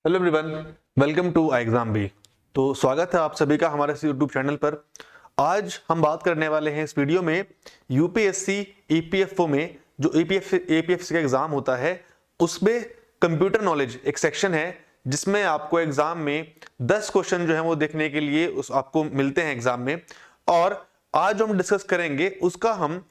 Hello everyone, welcome to exam B. तो स्वागत है आप सभी का हमारे इस यूट्यूब चैनल पर। आज हम बात करने वाले हैं इस वीडियो में यूपीएससी ईपीएफओ में जो एपीएफसी का एग्जाम होता है उसमें कंप्यूटर नॉलेज एक सेक्शन है जिसमें आपको एग्जाम में 10 क्वेश्चन जो है वो देखने के लिए उस आपको मिलते हैं एग्जाम में। और आज हम डिस्कस करेंगे उसका हम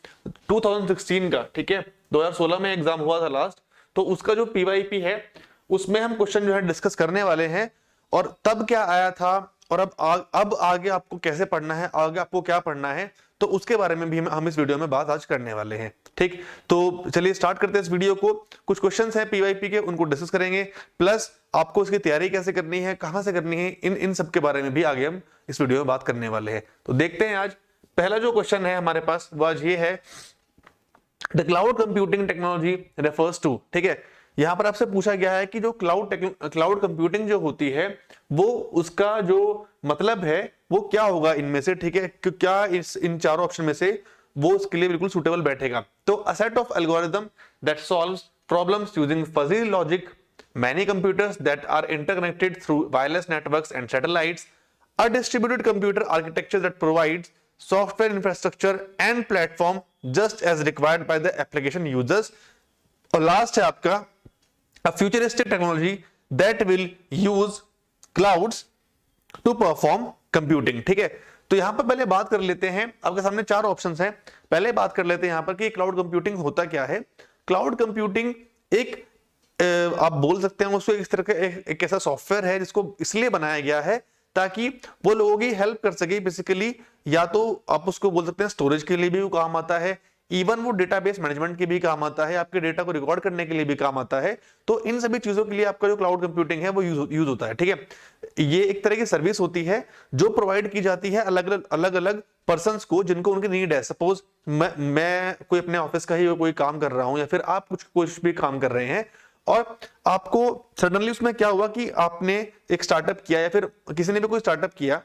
2016 का, ठीक है, 2016 में एग्जाम हुआ था लास्ट, तो उसका जो पीवाईपी है उसमें हम क्वेश्चन जो है डिस्कस करने वाले हैं और तब क्या आया था और अब आगे आपको कैसे पढ़ना है, आगे आपको क्या पढ़ना है, तो उसके बारे में भी हम इस वीडियो में बात आज करने वाले हैं। ठीक, तो चलिए स्टार्ट करते हैं इस वीडियो को। कुछ क्वेश्चंस हैं पीवाईपी के, उनको डिस्कस करेंगे, प्लस आपको इसकी तैयारी कैसे करनी है, कहां से करनी है, इन सब के बारे में भी आगे हम इस वीडियो में बात करने वाले हैं। तो देखते हैं आज पहला जो क्वेश्चन है हमारे पास वो आज ये है, the cloud computing technology refers to. ठीक है, यहां पर आपसे पूछा गया है कि जो क्लाउड कंप्यूटिंग जो होती है वो उसका जो मतलब है वो क्या होगा इनमें से। ठीक है, क्या इन चारों ऑप्शन में से वो उसके लिए बिल्कुल सुटेबल बैठेगा। तो a set of algorithm that solves problems using fuzzy logic, many computers that are interconnected through wireless networks and satellites, a distributed computer architecture that provides software infrastructure and platform just as required by the application users, और last है आपका a futuristic technology that will use clouds to perform computing। ठीक है, तो यहां पर पहले बात कर लेते हैं, आपके सामने चार ऑप्शंस हैं। पहले बात कर लेते हैं यहां पर कि क्लाउड कंप्यूटिंग होता क्या है। क्लाउड कंप्यूटिंग एक आप बोल सकते हैं उसको इस तरह का एक ऐसा सॉफ्टवेयर है जिसको इसलिए बनाया गया है ताकि वो लोगों की हेल्प कर सके बेसिकली। या तो आप उसको बोल सकते हैं स्टोरेज के लिए भी वो काम आता है, इवन वो डेटाबेस मैनेजमेंट के भी काम आता है, आपके डेटा को रिकॉर्ड करने के लिए भी काम आता है। तो इन सभी चीजों के लिए आपका जो क्लाउड कंप्यूटिंग है वो यूज होता है। ठीक है, ये एक तरह की सर्विस होती है जो प्रोवाइड की जाती है अलग अलग पर्संस को जिनको उनकी नीड है। सपोज मैं कोई अपने ऑफिस का ही कोई काम कर रहा हूं या फिर आप कुछ भी काम कर रहे हैं और आपको सडनली उसमें क्या हुआ कि आपने एक स्टार्टअप किया या फिर किसी ने भी कोई स्टार्टअप किया,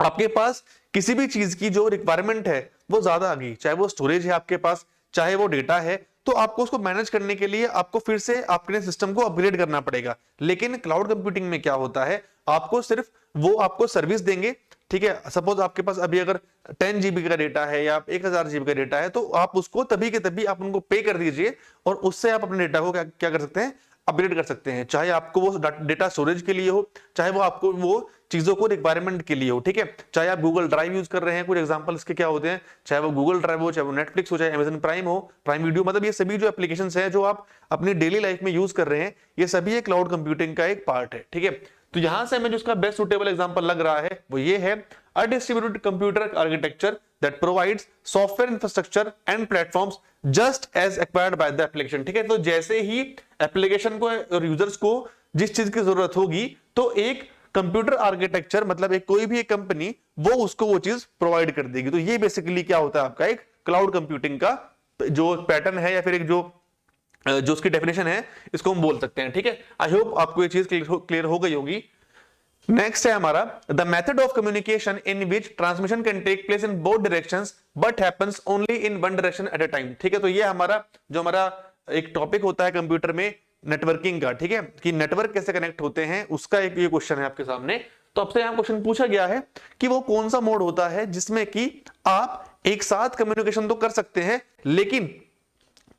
आपके पास किसी भी चीज की जो रिक्वायरमेंट है वो ज्यादा आ गई, चाहे वो स्टोरेज है आपके पास, चाहे वो डेटा है, तो आपको उसको मैनेज करने के लिए आपको फिर से अपने सिस्टम को अपग्रेड करना पड़ेगा। लेकिन क्लाउड कंप्यूटिंग में क्या होता है, आपको सिर्फ वो आपको सर्विस देंगे। ठीक है, सपोज आपके पास अभी अगर 10 जीबी का डेटा है या 1000 जीबी का डेटा है तो आप उसको तभी के तभी आप उनको पे कर दीजिए और उससे आप अपने डेटा को क्या कर सकते हैं, अपग्रेड कर सकते हैं। चाहे आपको वो डेटा स्टोरेज के लिए हो, चाहे वो आपको वो चीजों को रिक्वायरमेंट के लिए हो। ठीक है, चाहे आप गूगल ड्राइव यूज कर रहे हैं, कुछ एग्जांपल इसके क्या होते हैं, चाहे वो गूगल ड्राइव हो, चाहे वो नेटफ्लिक्स हो, चाहे अमेजन प्राइम हो, प्राइम वीडियो, मतलब ये सभी जो एप्लीकेशंस हैं जो आप अपनी डेली लाइफ में यूज कर रहे हैं ये सभी एक क्लाउड कंप्यूटिंग का एक पार्ट है। ठीक है, तो यहां से हमें जो इसका बेस्ट सुटेबल एग्जांपल लग रहा है वो ये है, a distributed computer architecture that provides software infrastructure and platforms just as acquired by the application. ठीक है, तो जैसे ही एप्लीकेशन को और यूजर्स को जिस चीज की जरूरत होगी तो एक कंप्यूटर आर्किटेक्चर मतलब एक कोई भी एक कंपनी वो उसको वो चीज प्रोवाइड कर देगी। तो ये बेसिकली क्या होता है आपका एक क्लाउड कंप्यूटिंग का जो पैटर्न है या फिर एक जो उसकी डेफिनेशन है इसको हम बोल सकते हैं। ठीक है, आई होप आपको ये चीज क्लियर हो गई होगी। नेक्स्ट है हमारा the method of communication in which transmission can take place in both directions but happens only in one direction at a time. ठीक है, तो ये हमारा एक टॉपिक होता है कंप्यूटर में नेटवर्किंग का। ठीक है, कि नेटवर्क कैसे कनेक्ट होते हैं उसका एक ये क्वेश्चन है आपके सामने। तो आपसे यहां क्वेश्चन पूछा गया है कि वो कौन सा मोड होता है जिसमें कि आप एक साथ कम्युनिकेशन तो कर सकते हैं लेकिन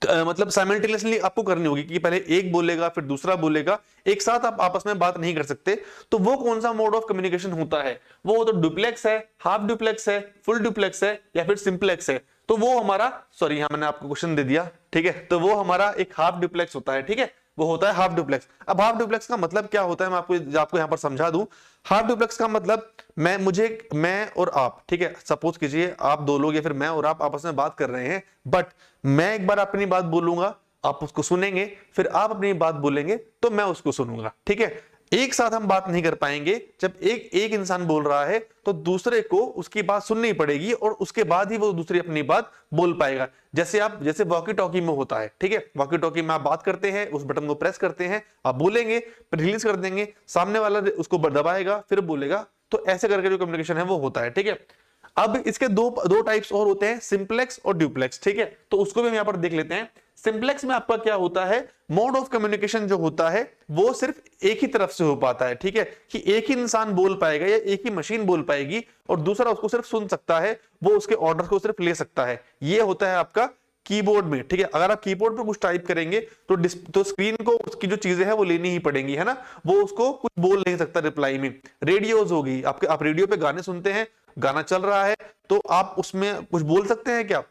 मतलब साइमल्टेनियसली आपको करनी होगी कि पहले एक बोलेगा फिर दूसरा बोलेगा, एक साथ आप आपस में बात नहीं कर सकते। तो वो कौन सा मोड ऑफ कम्युनिकेशन होता है, वो तो डुप्लेक्स है, हाफ डुप्लेक्स है, फुल डुप्लेक्स है या फिर सिंपलेक्स है। तो वो हमारा, सॉरी यहां मैंने आपको क्वेश्चन दे दिया। ठीक है, तो वो हमारा एक हाफ डुप्लेक्स होता है। ठीक है, वो होता है हाफ डुप्लेक्स। अब हाफ डुप्लेक्स का मतलब क्या होता है मैं आपको यहां पर समझा दूं। हाफ डुप्लेक्स का मतलब मैं और आप, ठीक है, सपोज कीजिए आप दो लोग या फिर मैं और आप आपस में बात कर रहे हैं, बट मैं एक बार अपनी बात बोलूंगा, आप उसको सुनेंगे, फिर आप अपनी बात बोलेंगे तो मैं उसको सुनूंगा। ठीक है, एक साथ हम बात नहीं कर पाएंगे। जब एक इंसान बोल रहा है तो दूसरे को उसकी बात सुननी पड़ेगी और उसके बाद ही वो दूसरी अपनी बात बोल पाएगा। जैसे वॉकी टॉकी में होता है। ठीक है, वॉकी टॉकी में आप बात करते हैं, उस बटन को प्रेस करते हैं, आप बोलेंगे, फिर रिलीज कर देंगे, सामने वाला उसको दबाएगा फिर बोलेगा। तो ऐसे करके जो कम्युनिकेशन है वो होता है। ठीक है, अब इसके दो टाइप्स और होते हैं, सिंपलेक्स और ड्यूप्लेक्स, ठीक है। तो उसको भी हम यहां पर देख लेते हैं। सिंपलेक्स में आपका क्या होता है, मोड ऑफ कम्युनिकेशन जो होता है वो सिर्फ एक ही तरफ से हो पाता है, ठीक है, कि एक ही इंसान बोल पाएगा या एक ही मशीन बोल पाएगी और दूसरा उसको सिर्फ सुन सकता है, वो उसके ऑर्डर को सिर्फ ले सकता है। ये होता है आपका कीबोर्ड में, ठीक है। अगर आप कीबोर्ड पे कुछ टाइप करेंगे तो स्क्रीन को उसकी जो चीजें हैं वो लेनी ही पड़ेंगी, है ना, वो उसको कुछ बोल नहीं सकता रिप्लाई में। रेडियोज होगी, आप रेडियो पे गाने सुनते हैं, गाना चल रहा है तो आप उसमें कुछ बोल सकते हैं क्या,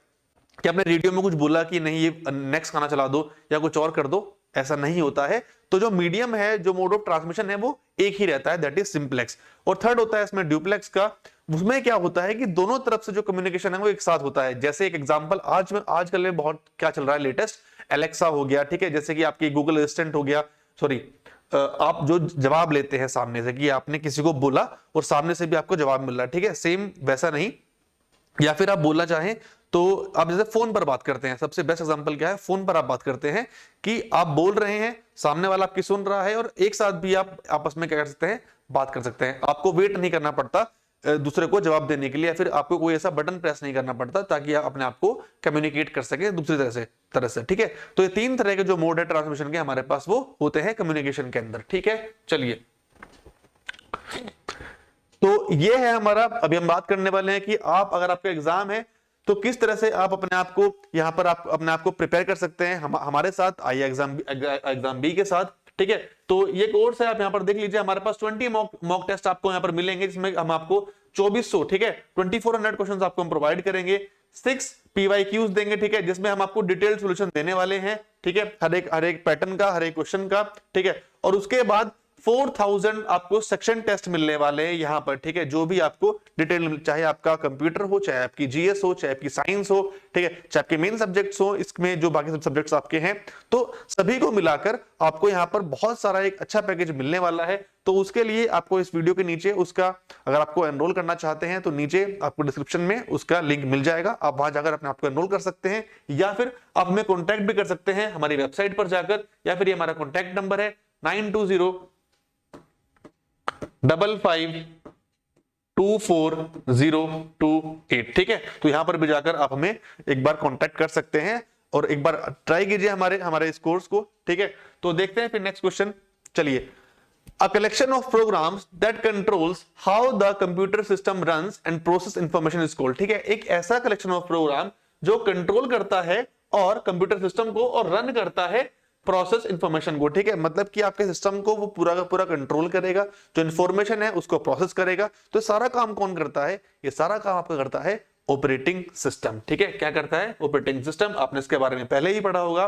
कि आपने रेडियो में कुछ बोला कि नहीं ये नेक्स्ट गाना चला दो या कुछ और कर दो, ऐसा नहीं होता है। तो जो मीडियम है, जो मोड ऑफ ट्रांसमिशन है वो एक ही रहता है, दैट इज सिंपलेक्स। और थर्ड होता है इसमें ड्यूप्लेक्स का, उसमें क्या होता है कि दोनों तरफ से जो कम्युनिकेशन है वो एक साथ होता है। जैसे एक एग्जांपल आजकल में बहुत क्या चल रहा है लेटेस्ट, एलेक्सा हो गया, ठीक है, जैसे कि आपकी गूगल असिस्टेंट हो गया, सॉरी आप जो जवाब लेते हैं सामने से, कि आपने किसी को बोला और सामने से भी आपको जवाब मिल रहा है, ठीक है, सेम वैसा नहीं। या फिर आप बोलना चाहें तो आप जैसे फोन पर बात करते हैं, सबसे बेस्ट एग्जांपल क्या है, फोन पर आप बात करते हैं कि आप बोल रहे हैं, सामने वाला आपकी सुन रहा है और एक साथ भी आप आपस में क्या कर सकते हैं, बात कर सकते हैं। आपको वेट नहीं करना पड़ता दूसरे को जवाब देने के लिए, या फिर आपको कोई ऐसा बटन प्रेस नहीं करना पड़ता ताकि आप अपने आप को कम्युनिकेट कर सके दूसरी तरह से, ठीक है। तो ये तीन तरह के जो मोड है ट्रांसमिशन के हमारे पास वो होते हैं कम्युनिकेशन के अंदर, ठीक है। चलिए, तो ये है हमारा, अभी हम बात करने वाले हैं कि आप अगर आपका एग्जाम है तो किस तरह से आप अपने आप को यहां पर आप अपने आप को प्रिपेयर कर सकते हैं हमारे साथ, आइए एग्जाम बी के साथ, ठीक है। तो ये कोर्स है, आप यहां पर देख लीजिए, हमारे पास 20 मॉक टेस्ट आपको यहां पर मिलेंगे, जिसमें हम आपको 2400, ठीक है, 2400 क्वेश्चंस आपको हम प्रोवाइड करेंगे, 6 PYQs देंगे, ठीक है, जिसमें हम आपको डिटेल्ड सॉल्यूशन देने वाले हैं, ठीक है, हर एक पैटर्न का, हर एक क्वेश्चन का, ठीक है। और उसके बाद 4000 आपको सेक्शन टेस्ट मिलने वाले हैं यहां पर, ठीक है, जो भी आपको डिटेल, चाहे आपका कंप्यूटर हो, चाहे आपकी जीएस हो, चाहे आपकी साइंस हो, ठीक है, चाहे आपके मेन सब्जेक्ट्स हो, इसमें जो बाकी सब सब्जेक्ट्स आपके हैं, तो सभी को मिलाकर आपको यहां पर बहुत सारा एक अच्छा पैकेज मिलने वाला है। तो उसके लिए आपको इस वीडियो के नीचे उसका, अगर आपको एनरोल करना चाहते हैं तो नीचे आपको डिस्क्रिप्शन में उसका लिंक मिल जाएगा, आप वहां जाकर अपने आपको एनरोल कर सकते हैं, या फिर आप हमें कॉन्टैक्ट भी कर सकते हैं हमारी वेबसाइट पर जाकर, या फिर ये हमारा कॉन्टैक्ट नंबर है 9205524028, ठीक है। तो यहां पर भी जाकर आप हमें एक बार कांटेक्ट कर सकते हैं और एक बार ट्राई कीजिए हमारे इस कोर्स को, ठीक है। तो देखते हैं फिर नेक्स्ट क्वेश्चन, चलिए। A collection of programs that controls how the computer system runs and process information is called, ठीक है, एक ऐसा कलेक्शन ऑफ प्रोग्राम जो कंट्रोल करता है और कंप्यूटर सिस्टम को और रन करता है प्रोसेस इंफॉर्मेशन को, ठीक है, मतलब कि आपके सिस्टम को वो पूरा का पूरा कंट्रोल करेगा, जो इंफॉर्मेशन है उसको प्रोसेस करेगा। तो सारा काम कौन करता है, ये सारा काम आपका करता है ऑपरेटिंग सिस्टम, ठीक है। क्या करता है ऑपरेटिंग सिस्टम, आपने इसके बारे में पहले ही पढ़ा होगा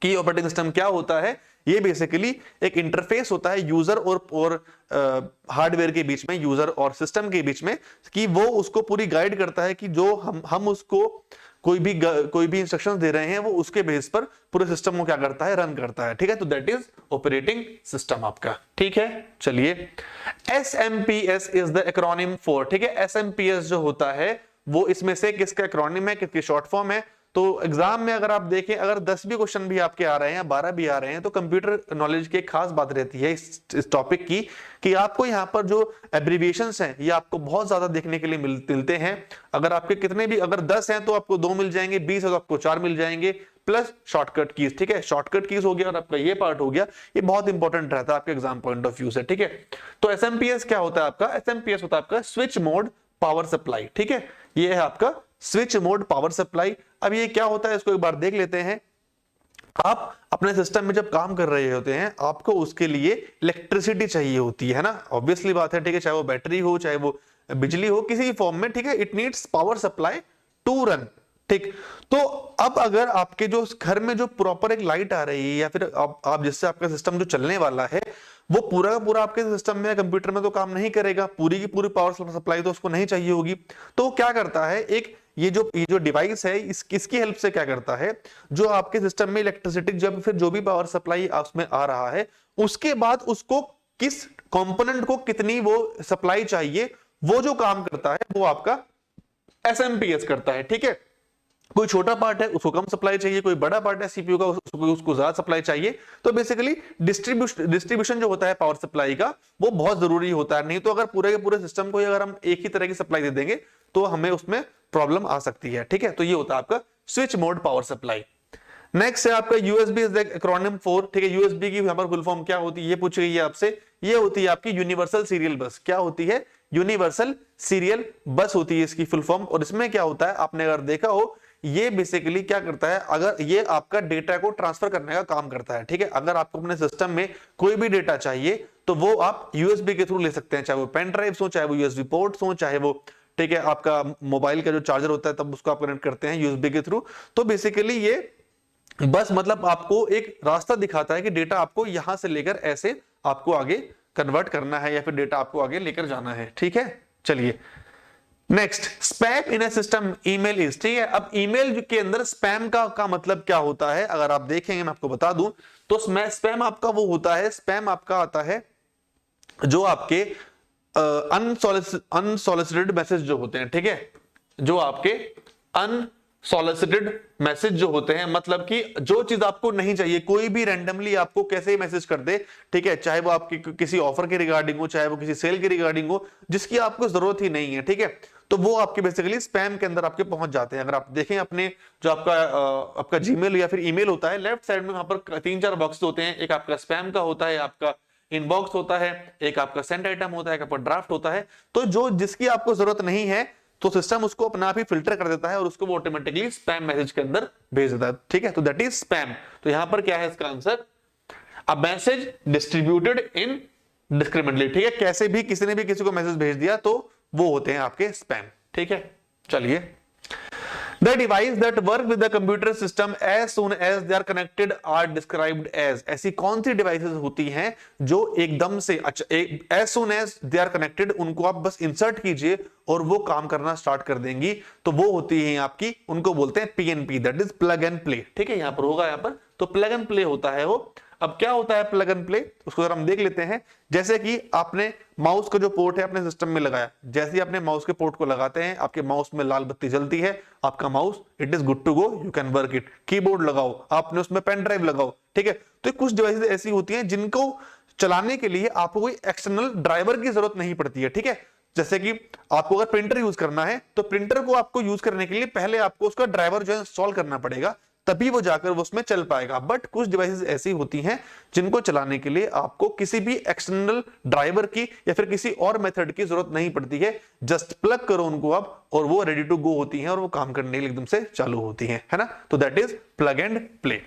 कि ऑपरेटिंग सिस्टम क्या होता है। ये बेसिकली एक इंटरफेस होता है यूजर और हार्डवेयर के बीच में, यूजर और सिस्टम के बीच में, कि वो उसको पूरी गाइड करता है कि जो हम उसको कोई भी इंस्ट्रक्शंस दे रहे हैं वो उसके बेस पर पूरे सिस्टम को क्या करता है, रन करता है, ठीक है। तो दैट इज ऑपरेटिंग सिस्टम आपका, ठीक है। चलिए, SMPS is the acronym for, ठीक है, SMPS जो होता है वो इसमें से किसका एक्रोनिम है, किसकी शॉर्ट फॉर्म है। तो एग्जाम में अगर आप देखें, अगर 10 भी क्वेश्चन भी आपके आ रहे हैं, 12 भी आ रहे हैं, तो कंप्यूटर नॉलेज की एक खास बात रहती है इस टॉपिक की, कि आपको यहाँ पर जो एब्रिविएशंस हैं ये आपको बहुत ज्यादा देखने के लिए मिलते हैं। अगर आपके कितने भी, अगर 10 हैं तो आपको 2 मिल जाएंगे, 20 है तो आपको 4 मिल जाएंगे, प्लस शॉर्टकट कीज, ठीक है, शॉर्टकट कीज हो गया और आपका ये पार्ट हो गया, ये बहुत इंपॉर्टेंट रहता है आपके एग्जाम पॉइंट ऑफ व्यू से, ठीक है। तो एसएमपीएस क्या होता है आपका, एसएमपीएस होता है आपका स्विच मोड पावर सप्लाई, ठीक है, ये है आपका स्विच मोड पावर सप्लाई। अब ये क्या होता है इसको एक बार देख लेते हैं। आप अपने सिस्टम में जब काम कर रहे होते हैं, आपको उसके लिए इलेक्ट्रिसिटी चाहिए होती है ना, ऑब्वियसली बात है, ठीक है, चाहे वो बैटरी हो, चाहे वो बिजली हो, किसी भी फॉर्म में, ठीक है, it needs power supply to run, ठीक। तो अब अगर आपके जो घर में जो प्रॉपर एक लाइट आ रही है, या फिर आप जिससे आपका सिस्टम जो चलने वाला है वो पूरा का पूरा आपके सिस्टम में, कंप्यूटर में तो काम नहीं करेगा, पूरी की पूरी पावर सप्लाई तो उसको नहीं चाहिए होगी। तो क्या करता है, एक ये जो डिवाइस है इसकी हेल्प से क्या करता है, जो आपके सिस्टम में इलेक्ट्रिसिटी जब फिर जो भी पावर सप्लाई उसमें आ रहा है, उसके बाद उसको किस कंपोनेंट को कितनी वो सप्लाई चाहिए, वो जो काम करता है वो आपका एसएमपीएस करता है, ठीक है। कोई छोटा पार्ट है उसको कम सप्लाई चाहिए, कोई बड़ा पार्ट है सीपीयू का उसको ज्यादा सप्लाई चाहिए। तो बेसिकली डिस्ट्रीब्यूशन जो होता है पावर सप्लाई का वो बहुत जरूरी होता है, नहीं तो अगर पूरे के पूरे सिस्टम को अगर हम एक ही तरह की सप्लाई दे देंगे तो हमें उसमें प्रॉब्लम आ सकती है। ठीक है, तो ये होता है आपका switch mode power supply. Next है आपका USB is the acronym for, ठीक है, यूएसबी की यहां पर फुल फॉर्म क्या होती है ये पूछ गई है आपसे। ये होती है आपकी यूनिवर्सल सीरियल बस। क्या होती है? यूनिवर्सल सीरियल बस होती है इसकी फुल फॉर्म। और इसमें क्या होता है, आपने अगर देखा हो, ये बेसिकली क्या करता है, अगर ये आपका डेटा को ट्रांसफर करने का काम करता है। ठीक है, अगर आपको अपने सिस्टम में कोई भी डेटा चाहिए तो वो आप यूएसबी के थ्रू ले सकते हैं, चाहे वो पेन ड्राइव हो, चाहे वो यूएसबी पोर्ट्स हो, चाहे वो, ठीक है, आपका मोबाइल का जो चार्जर होता है तब उसको आप कनेक्ट करते हैं यूएसबी के थ्रू। तो बेसिकली ये बस मतलब आपको एक रास्ता दिखाता है कि डेटा आपको यहां से लेकर ऐसे आपको आगे कन्वर्ट करना है या फिर डेटा आपको आगे लेकर जाना है। ठीक है, चलिए next, spam in A system email is, ठीक है। अब ईमेल के अंदर स्पैम का मतलब क्या होता है, अगर आप देखेंगे मैं आपको बता दूं तो स्पैम आपका वो होता है, स्पैम आपका आता है जो आपके अनसॉलिसिटेड मैसेज जो होते हैं, ठीक है, जो आपके अनसॉलिसिटेड मैसेज जो होते हैं, मतलब कि जो चीज आपको नहीं चाहिए, कोई भी रैंडमली आपको कैसे मैसेज कर दे, ठीक है, चाहे वो आपकी किसी ऑफर के रिगार्डिंग हो, चाहे वो किसी सेल के रिगार्डिंग हो, जिसकी आपको जरूरत ही नहीं है, ठीक है, तो वो आपके बेसिकली स्पैम के अंदर आपके पहुंच जाते हैं। अगर आप देखें अपने जो आपका जीमेल या फिर ईमेल होता है, लेफ्ट साइड में वहां पर 3-4 बॉक्स होते हैं, एक आपका स्पैम का होता है, आपका इनबॉक्स होता है, एक आपका सेंड आइटम होता है, एक आपका ड्राफ्ट होता है। तो जो जिसकी आपको जरूरत नहीं है तो सिस्टम उसको अपना आप ही फिल्टर कर देता है और उसको वो ऑटोमेटिकली स्पैम मैसेज के अंदर भेज देता है। ठीक है, तो दैट इज स्पैम। तो यहां पर क्या है इसका answer, a message distributed indiscriminately, ठीक है, कैसे भी किसी ने भी किसी को मैसेज भेज दिया तो वो होते हैं आपके स्पैम। ठीक है, चलिए, The device that work with the computer system as soon as they are connected are described as, ऐसी कौन सी डिवाइसेस होती हैं जो एकदम से as soon as they are connected उनको आप बस इंसर्ट कीजिए और वो काम करना स्टार्ट कर देंगी, तो वो होती है आपकी, उनको बोलते हैं PNP, that is plug and play. ठीक है, यहां पर होगा, यहां पर तो प्लग एंड प्ले होता है वो। अब क्या होता है प्लग एंड प्ले, उसको अगर हम देख लेते हैं, जैसे कि आपने माउस का जो पोर्ट है अपने सिस्टम में लगाया, जैसे ही आपने माउस के पोर्ट को लगाते हैं आपके माउस में लाल बत्ती जलती है, आपका mouse it is good to go, you can work it. Keyboard लगाओ, आपने उसमें पेन ड्राइव लगाओ, ठीक है। तो कुछ डिवाइसेस ऐसी होती हैं जिनको चलाने के लिए आपको कोई एक्सटर्नल ड्राइवर की जरूरत नहीं पड़ती है। ठीक है, जैसे कि आपको अगर प्रिंटर यूज करना है तो प्रिंटर को आपको यूज करने के लिए पहले आपको उसका ड्राइवर जो है इंस्टॉल करना पड़ेगा, तभी वो जाकर वो उसमें चल पाएगा। बट कुछ डिवाइसेस ऐसी होती हैं जिनको चलाने के लिए आपको किसी भी एक्सटर्नल ड्राइवर की या फिर किसी और मेथड की जरूरत नहीं पड़ती है, जस्ट प्लग करो उनको आप और वो रेडी टू गो होती हैं और वो काम करने के लिए एकदम से चालू होती हैं, है ना। तो that is plug and play.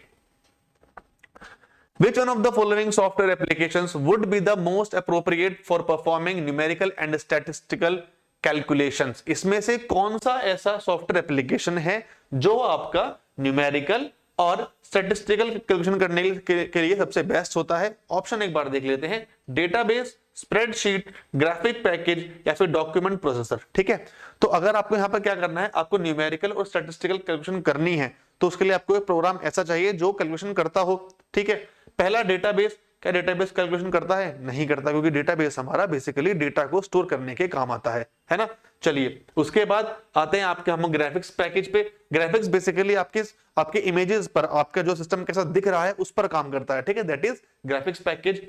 Which one of the following software applications would be the most appropriate for performing numerical and statistical calculations? इसमें से कौन सा ऐसा सॉफ्टवेयर एप्लीकेशन है जो आपका न्यूमेरिकल और स्टैटिस्टिकल कैलकुलेशन करने के लिए सबसे बेस्ट होता है? ऑप्शन एक बार देख लेते हैं, डेटाबेस, स्प्रेडशीट, ग्राफिक पैकेज या फिर डॉक्यूमेंट प्रोसेसर। ठीक है, तो अगर आपको यहां पर क्या करना है, आपको न्यूमेरिकल और स्टैटिस्टिकल कैलकुलेशन करनी है तो उसके लिए आपको एक प्रोग्राम ऐसा चाहिए जो कैलकुलेशन करता हो। ठीक है, पहला डेटाबेस, क्या डेटाबेस कैलकुलेशन करता है? नहीं करता, क्योंकि डेटाबेस हमारा बेसिकली डेटा को स्टोर करने के काम आता है ना। चलिए, उसके बाद आते हैं आपके हम ग्राफिक्स पैकेज पे। ग्राफिक्स बेसिकली आपके इमेजेस पर आपका जो सिस्टम कैसा दिख रहा है उस पर काम करता है। ठीक है, दैट इज ग्राफिक्स पैकेज।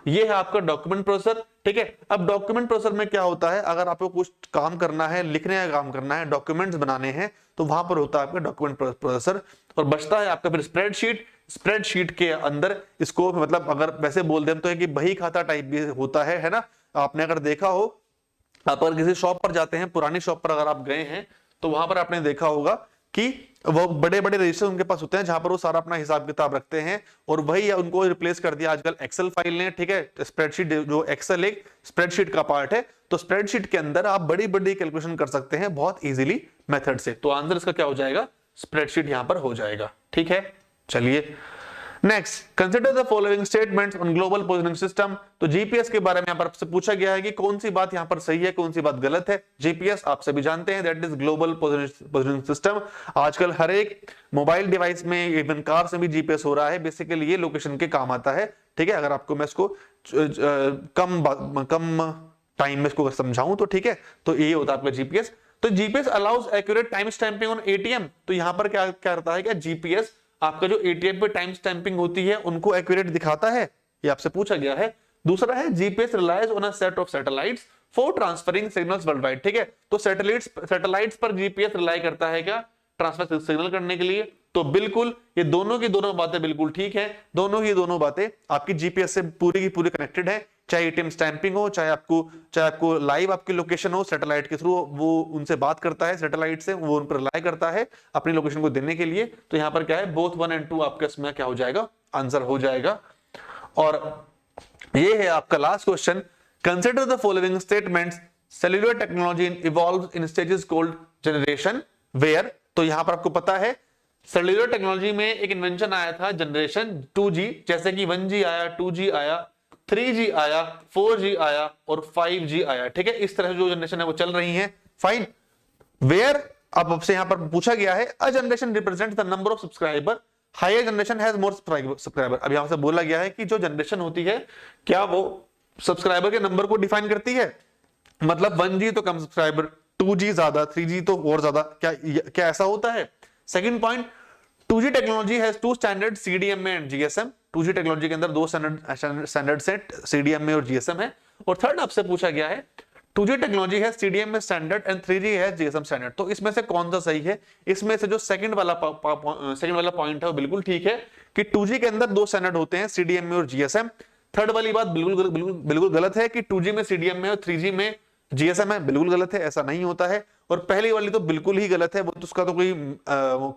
ये है आपका डॉक्यूमेंट प्रोसेसर। ठीक है, अब डॉक्यूमेंट प्रोसेसर में क्या होता है, अगर आपको कुछ काम करना है, लिखने का काम करना है, डॉक्यूमेंट्स बनाने हैं, तो वहां पर होता है आपका डॉक्यूमेंट प्रोसेसर। और बचता है आपका फिर स्प्रेडशीट। स्प्रेडशीट के अंदर इसको मतलब अगर वैसे बोल दें तो है कि बही खाता टाइप भी होता है ना। आपने अगर देखा हो, आप अगर किसी शॉप पर जाते हैं, पुरानी शॉप पर अगर आप गए हैं तो वहां पर आपने देखा होगा कि वो बड़े बड़े रजिस्टर उनके पास होते हैं जहां पर वो सारा अपना हिसाब किताब रखते हैं, और वही उनको रिप्लेस कर दिया आजकल एक्सेल फाइल ने। ठीक है, स्प्रेडशीट जो एक्सेल एक स्प्रेडशीट का पार्ट है, तो स्प्रेडशीट के अंदर आप बड़ी बड़ी कैलकुलेशन कर सकते हैं बहुत इजीली मेथड से। तो आंसर इसका क्या हो जाएगा, स्प्रेडशीट यहां पर हो जाएगा। ठीक है, चलिए next, consider the following statements on global positioning system. तो जीपीएस के बारे में यहां पर आपसे पूछा गया है कि कौन सी बात यहां पर सही है, कौन सी बात गलत है। जीपीएस आप सभी जानते हैं, that is global positioning system. आजकल हर एक मोबाइल डिवाइस में, इवन कार में भी जीपीएस हो रहा है। बेसिकली ये लोकेशन के काम आता है। ठीक है, अगर आपको मैं इसको कम टाइम में इसको समझाऊं तो ठीक है, तो ये होता है आपका जीपीएस। तो GPS allows accurate time stamping on ATM. तो यहां पर क्या करता है, क्या जीपीएस आपका जो एटीएम पे टाइम स्टैंपिंग होती है उनको एक्यूरेट दिखाता है, ये आपसे पूछा गया है। दूसरा है GPS relies on a set of satellites for transferring signals worldwide. ठीक है, तो सैटेलाइट्स पर जीपीएस रिलाई करता है क्या, ट्रांसफर सिग्नल करने के लिए। तो बिल्कुल ये दोनों की दोनों बातें बिल्कुल ठीक है, दोनों ही दोनों बातें आपकी जीपीएस से पूरी की पूरी कनेक्टेड है। चाहे एटीएम स्टैंपिंग हो, चाहे आपको लाइव आपकी लोकेशन हो, सैटेलाइट के थ्रू वो उनसे बात करता है, सैटेलाइट से वो उन पर रिलाई करता है अपनी लोकेशन को देने के लिए। तो यहां पर क्या है, बोथ 1 और 2 आपका इसमें क्या हो जाएगा, आंसर हो जाएगा। और ये है आपका last question, consider the following statements, cellular technology evolves in stages called generation where. तो यहां पर आपको पता है सेल्यूलर टेक्नोलॉजी में एक इन्वेंशन आया था जनरेशन 2G, जैसे कि 1G आया, 2G आया, 3G आया, 4G आया और 5G आया। ठीक है, इस तरह से जो जनरेशन है वो चल रही है। फाइन, वेयर अब आपसे यहां पर पूछा गया है a generation represent the number of subscriber, higher generation has more subscriber. अब यहां से बोला गया है कि जो जनरेशन होती है क्या वो सब्सक्राइबर के नंबर को डिफाइन करती है, मतलब 1G तो कम सब्सक्राइबर, 2G ज्यादा, 3G तो और ज्यादा, क्या ऐसा होता है। Second point, 2G technology has two standard CDMA and GSM। 2G technology के अंदर दो स्टैंडर्ड सेट CDMA और GSM है। और थर्ड आपसे पूछा गया है 2G टेक्नोलॉजी है CDMA स्टैंडर्ड एंड 3G है GSM स्टैंडर्ड। तो इसमें से कौन सा सही है, इसमें से जो सेकंड वाला पॉइंट है वो बिल्कुल ठीक है कि 2G के अंदर दो स्टैंडर्ड होते हैं CDMA और GSM। थर्ड वाली बात बिल्कुल गलत है कि 2G में CDMA और 3G में GSM है, बिल्कुल गलत है, ऐसा नहीं होता है। और पहली वाली तो बिल्कुल ही गलत है, वो तो उसका तो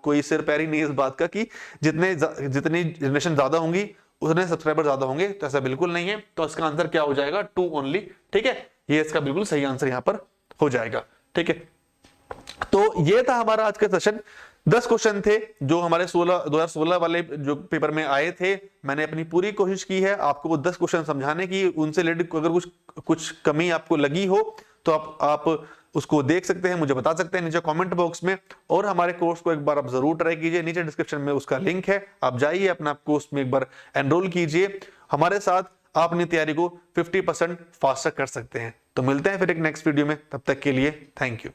कोई सिर पैर ही नहीं है इस बात का कि जितनी जनरेशन ज्यादा होंगी उतने सब्सक्राइबर ज्यादा होंगे, तो ऐसा बिल्कुल नहीं है। तो इसका आंसर क्या हो जाएगा, 2 ओनली। ठीक है, ये इसका बिल्कुल सही आंसर यहां पर हो जाएगा। ठीक है, तो ये था हमारा आज का सेशन। 10 क्वेश्चन थे जो हमारे 2016 वाले जो पेपर में आए थे। मैंने अपनी पूरी कोशिश की है आपको वो 10 क्वेश्चन समझाने की। उनसे रिलेटेड अगर कुछ कमी आपको लगी हो तो आप उसको देख सकते हैं, मुझे बता सकते हैं नीचे कमेंट बॉक्स में। और हमारे कोर्स को एक बार आप जरूर ट्राई कीजिए, नीचे डिस्क्रिप्शन में उसका लिंक है, आप जाइए अपना कोर्स में एक बार एनरोल कीजिए। हमारे साथ आप अपनी तैयारी को 50% फास्टर कर सकते हैं। तो मिलते हैं फिर एक नेक्स्ट वीडियो में, तब तक के लिए थैंक यू।